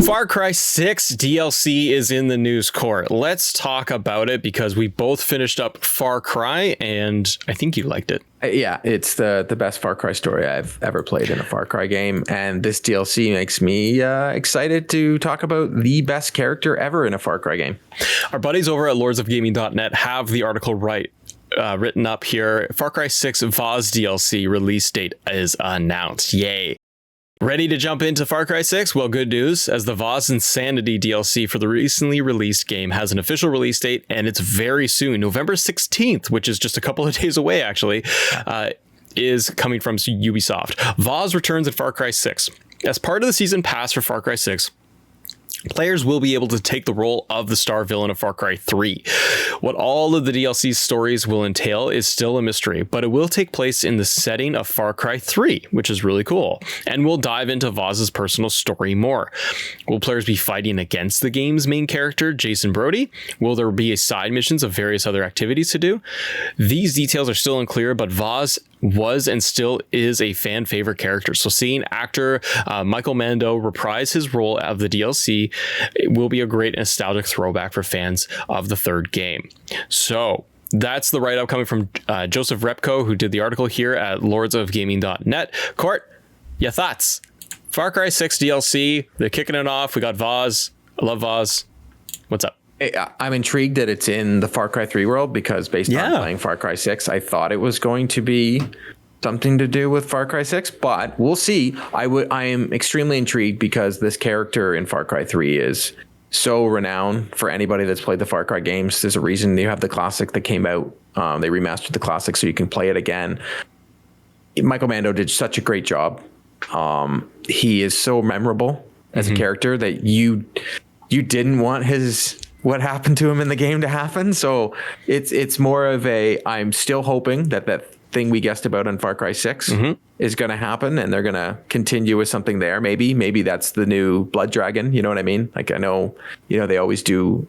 Far Cry 6 DLC is in the news court. Let's talk about it because we both finished up Far Cry and I think you liked it. Yeah, it's the best Far Cry story I've ever played in a Far Cry game. And this DLC makes me excited to talk about the best character ever in a Far Cry game. Our buddies over at lordsofgaming.net have the article written up here. Far Cry 6 Vaas DLC release date is announced. Yay. Ready to jump into Far Cry 6? Well, good news, as the Vaas Insanity DLC for the recently released game has an official release date, and it's very soon, November 16th, which is just a couple of days away, actually, is coming from Ubisoft. Vaas returns in Far Cry 6. As part of the season pass for Far Cry 6, players will be able to take the role of the star villain of Far Cry 3. What all of the DLC's stories will entail is still a mystery, but it will take place in the setting of Far Cry 3, which is really cool. And we'll dive into Vaas's personal story more. Will players be fighting against the game's main character, Jason Brody? Will there be side missions of various other activities to do? These details are still unclear, but Vaas was and still is a fan favorite character. So seeing actor Michael Mando reprise his role of the DLC will be a great nostalgic throwback for fans of the third game. So that's the write-up coming from Joseph Repko, who did the article here at lordsofgaming.net. Court, your thoughts? Far Cry 6 DLC, they're kicking it off. We got Vaas. I love Vaas. What's up? I'm intrigued that it's in the Far Cry 3 world because based on playing Far Cry 6, I thought it was going to be something to do with Far Cry 6, but we'll see. I am extremely intrigued because this character in Far Cry 3 is so renowned for anybody that's played the Far Cry games. There's a reason you have the classic that came out. They remastered the classic so you can play it again. Michael Mando did such a great job. He is so memorable as a character that you didn't want what happened to him in the game to happen. So it's more of I'm still hoping that thing we guessed about on Far Cry 6 is going to happen and they're going to continue with something there. Maybe that's the new Blood Dragon. You know what I mean? Like I know, they always do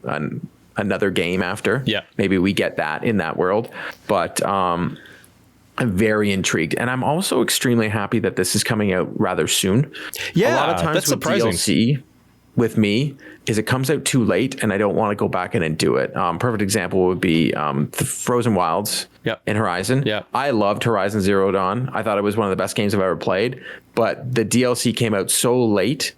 another game after. Yeah. Maybe we get that in that world, but I'm very intrigued. And I'm also extremely happy that this is coming out rather soon. Yeah. A lot of times that's with surprising. DLC with me is it comes out too late and I don't want to go back in and do it. Perfect example would be the Frozen Wilds in Horizon. Yeah. I loved Horizon Zero Dawn. I thought it was one of the best games I've ever played, but the DLC came out so late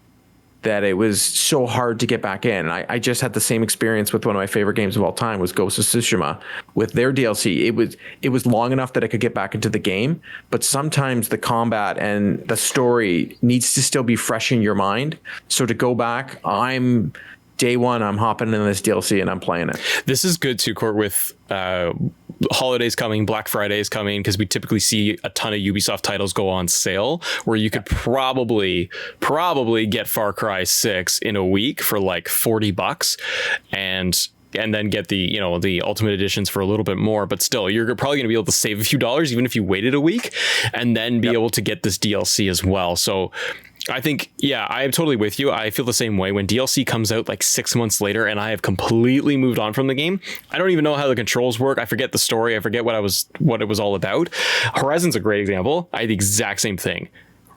that it was so hard to get back in. I just had the same experience with one of my favorite games of all time was Ghost of Tsushima with their DLC. It was long enough that I could get back into the game, but sometimes the combat and the story needs to still be fresh in your mind. So to go back, day one, I'm hopping in this DLC and I'm playing it. This is good too, Court, with holidays coming, Black Friday is coming, because we typically see a ton of Ubisoft titles go on sale where you could probably get Far Cry 6 in a week for like $40 and then get the ultimate editions for a little bit more, but still you're probably going to be able to save a few dollars even if you waited a week and then be able to get this DLC as well. So I think, I am totally with you. I feel the same way when DLC comes out like 6 months later and I have completely moved on from the game. I don't even know how the controls work. I forget the story. I forget what it was all about. Horizon's a great example. I had the exact same thing.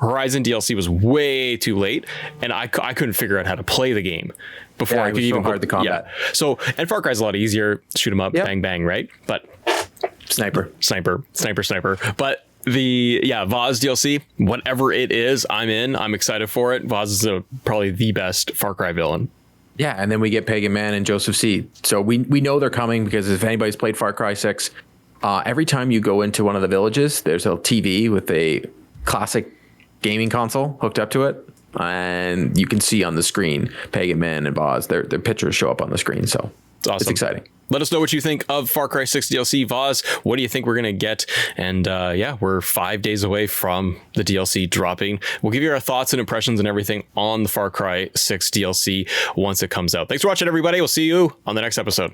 Horizon DLC was way too late and I couldn't figure out how to play the game before I could even hard the combat. Yeah. So, and Far Cry's a lot easier. Shoot 'em up, bang, bang, right? But Sniper. But the Vaas DLC, whatever it is, I'm in. I'm excited for it. Vaas is probably the best Far Cry villain. Yeah, and then we get Pagan Man and Joseph C. So we know they're coming because if anybody's played Far Cry 6, every time you go into one of the villages, there's a TV with a classic gaming console hooked up to it, and you can see on the screen Pagan Man and Vaas. Their pictures show up on the screen, so it's awesome. It's exciting. Let us know what you think of Far Cry 6 DLC Vaas. What do you think we're going to get? And we're 5 days away from the DLC dropping. We'll give you our thoughts and impressions and everything on the Far Cry 6 DLC once it comes out. Thanks for watching, everybody. We'll see you on the next episode.